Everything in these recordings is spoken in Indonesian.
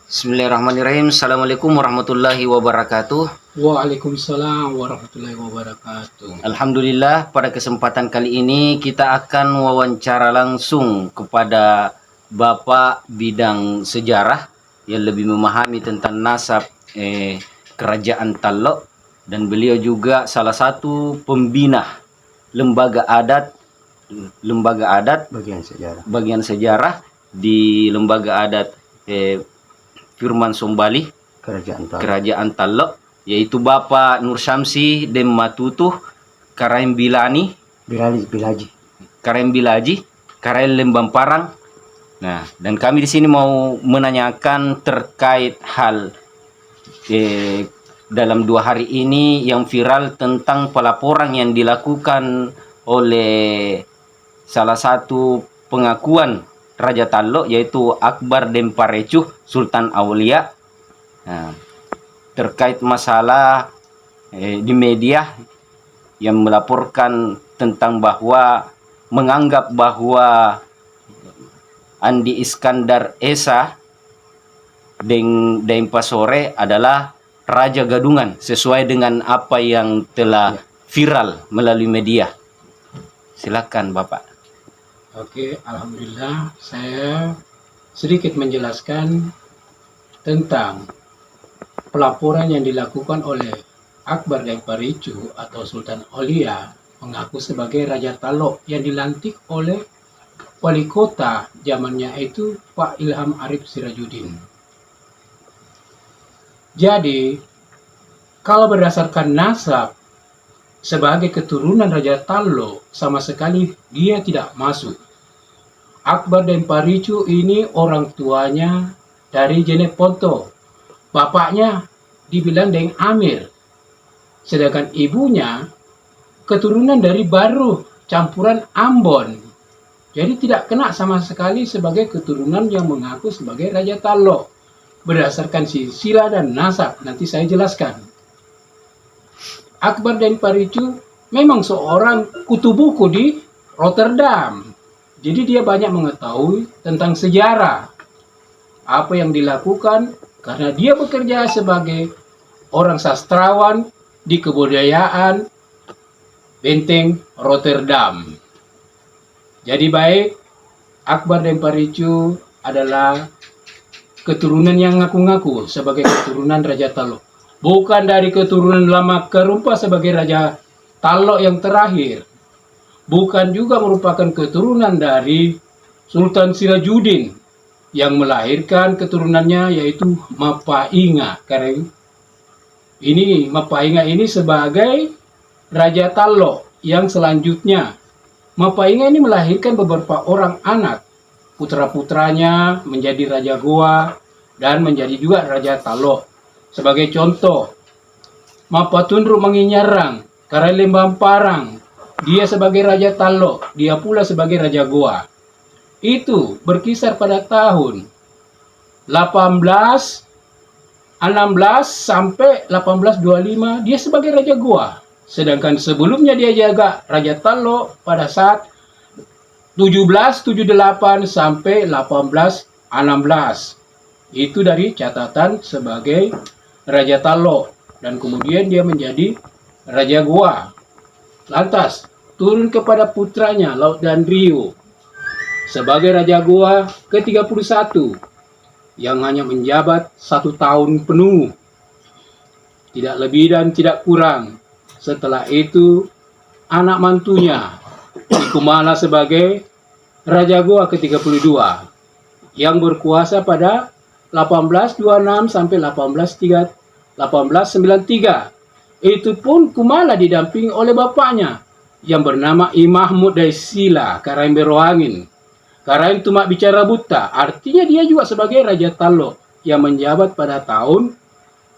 Bismillahirrahmanirrahim. Assalamualaikum warahmatullahi wabarakatuh. Waalaikumsalam warahmatullahi wabarakatuh. Alhamdulillah, pada kesempatan kali ini kita akan wawancara langsung kepada Bapak bidang sejarah yang lebih memahami tentang nasab Kerajaan Talok, dan beliau juga salah satu pembina lembaga adat bagian sejarah di lembaga adat Firman Sombali Kerajaan Talok, yaitu Bapak Nur Syamsi Dem Matutuh Karaem Bilaji Karaem Lembang Parang. Nah, dan kami di sini mau menanyakan terkait hal dalam 2 hari ini yang viral tentang pelaporan yang dilakukan oleh salah satu pengakuan Raja Talok, yaitu Akbar Dem Parecuh Sultan Aulia. Nah, terkait masalah di media yang melaporkan tentang bahwa menganggap bahwa Andi Iskandar Esa Deng Pasore adalah Raja Gadungan sesuai dengan apa yang telah viral melalui media. Silakan Bapak. Oke, alhamdulillah saya sedikit menjelaskan tentang pelaporan yang dilakukan oleh Akbar Dem Parecuh atau Sultan Aulia mengaku sebagai Raja Talok yang dilantik oleh wali kota zamannya itu Pak Ilham Arif Sirajuddin. Jadi, kalau berdasarkan nasab sebagai keturunan Raja Talok, sama sekali dia tidak masuk. Akbar Dem Parecuh ini orang tuanya dari Jeneponto. Bapaknya dibilang Deng Amir. Sedangkan ibunya keturunan dari Baruh, campuran Ambon. Jadi tidak kena sama sekali sebagai keturunan yang mengaku sebagai Raja Talok. Berdasarkan silsilah dan nasab, nanti saya jelaskan. Akbar Dem Parecuh memang seorang kutu buku di Rotterdam. Jadi dia banyak mengetahui tentang sejarah. Apa yang dilakukan karena dia bekerja sebagai orang sastrawan di kebudayaan Benteng Rotterdam. Jadi baik, Akbar Dem Parecuh adalah keturunan yang ngaku-ngaku sebagai keturunan Raja Talok. Bukan dari keturunan lama Karumpa sebagai Raja Talok yang terakhir. Bukan juga merupakan keturunan dari Sultan Sirajuddin yang melahirkan keturunannya yaitu Mapainga. Karena ini Mapainga ini sebagai Raja Talok yang selanjutnya. Mapainga ini melahirkan beberapa orang anak. Putra-putranya menjadi Raja Goa dan menjadi juga Raja Talok. Sebagai contoh, Mapatundru Manginyarang, Karaem Lembang Parang, dia sebagai Raja Talok, dia pula sebagai Raja Goa. Itu berkisar pada tahun 1816 sampai 1825 dia sebagai Raja Goa. Sedangkan sebelumnya dia jaga Raja Talok pada saat 1778 sampai 1816. Itu dari catatan sebagai Raja Talok. Dan kemudian dia menjadi Raja Goa. Lantas turun kepada putranya Laut dan Rio sebagai Raja Goa ke-31 yang hanya menjabat 1 tahun penuh. Tidak lebih dan tidak kurang. Setelah itu anak mantunya Kumala sebagai Raja Goa ke-32 yang berkuasa pada 1826 sampai 1893. Itu pun Kumala didampingi oleh bapaknya yang bernama I Mahmud Daisila Karaem Beroangin. Karaem Tumak Bicara Buta, artinya dia juga sebagai Raja Talok yang menjabat pada tahun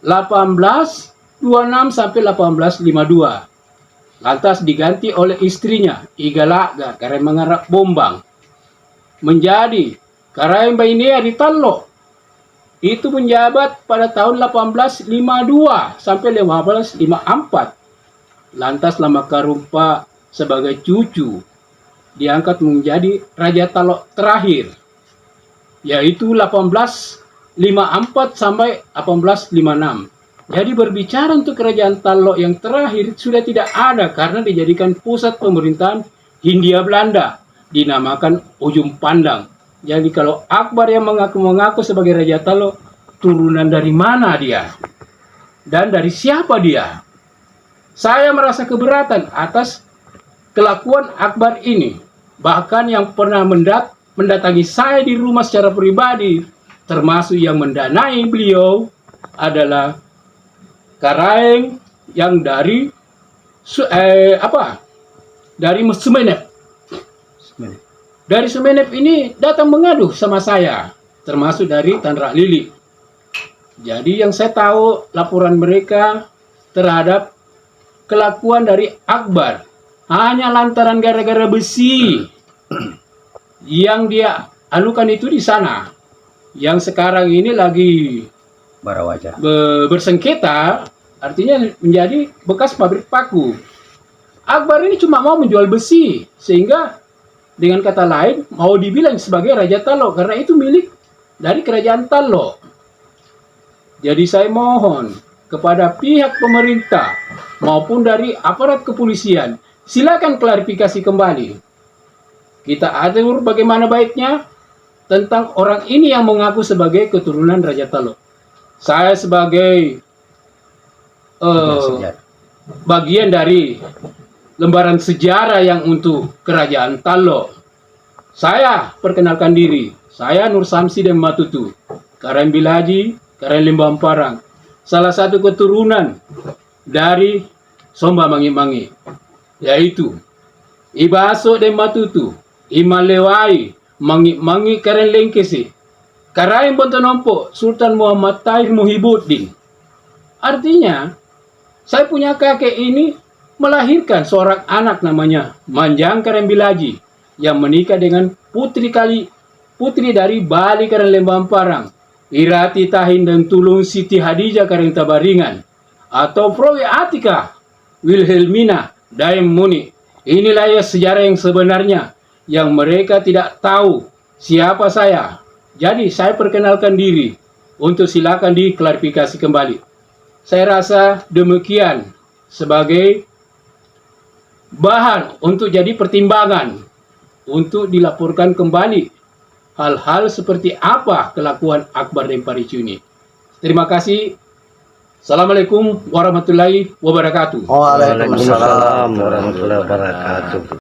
1826 sampai 1852. Lantas diganti oleh istrinya Igalaga Karaem Mangarak Bombang menjadi Karaem Bainea di Talok. Itu menjabat pada tahun 1852 sampai 1854. Lantas Lama Karumpa sebagai cucu diangkat menjadi Raja Talok terakhir, yaitu 54 sampai 1856. Jadi berbicara untuk kerajaan Talok yang terakhir sudah tidak ada karena dijadikan pusat pemerintahan Hindia Belanda, dinamakan Ujung Pandang. Jadi kalau Akbar yang mengaku-mengaku sebagai Raja Talok, turunan dari mana dia? Dan dari siapa dia? Saya merasa keberatan atas kelakuan Akbar ini. Bahkan yang pernah mendatangi saya di rumah secara pribadi, termasuk yang mendanai beliau, adalah Karaeng yang dari dari Sumenep. Dari Sumenep ini datang mengadu sama saya, termasuk dari Tanra Lili. Jadi yang saya tahu laporan mereka terhadap kelakuan dari Akbar hanya lantaran gara-gara besi yang dia anukan itu di sana. Yang sekarang ini lagi Barawaja. bersengketa, artinya menjadi bekas pabrik paku. Akbar ini cuma mau menjual besi, sehingga dengan kata lain mau dibilang sebagai Raja Talok karena itu milik dari kerajaan Talok. Jadi saya mohon kepada pihak pemerintah maupun dari aparat kepolisian, silakan klarifikasi kembali. Kita atur bagaimana baiknya tentang orang ini yang mengaku sebagai keturunan Raja Talok. Saya sebagai bagian dari lembaran sejarah yang untuk kerajaan Talok. Saya perkenalkan diri. Saya Nur Samsi dan Matutu, Karen Bilaji, Karen Limbang Parang. Salah satu keturunan dari Somba Mangi-Mangi, yaitu Ibaso dan Matutu, Imalewai, Mangi-Mangi Karen Lengkesi, Karaeng Bontonompo, Sultan Muhammad Tahir Muhyiddin. Artinya, saya punya kakek ini melahirkan seorang anak namanya Manjang Karen Bilaji yang menikah dengan putri dari Bali Karen Lembang Parang, Irati Tahin dan Tulung Siti Hadijah Karen Tabaringan, atau Prowi Atika Wilhelmina Daem Muni. Inilah ya sejarah yang sebenarnya yang mereka tidak tahu siapa saya. Jadi saya perkenalkan diri untuk silakan diklarifikasi kembali. Saya rasa demikian sebagai bahan untuk jadi pertimbangan untuk dilaporkan kembali hal-hal seperti apa kelakuan Akbar dan Paricu ini. Terima kasih. Assalamualaikum warahmatullahi wabarakatuh. Waalaikumsalam warahmatullahi wabarakatuh.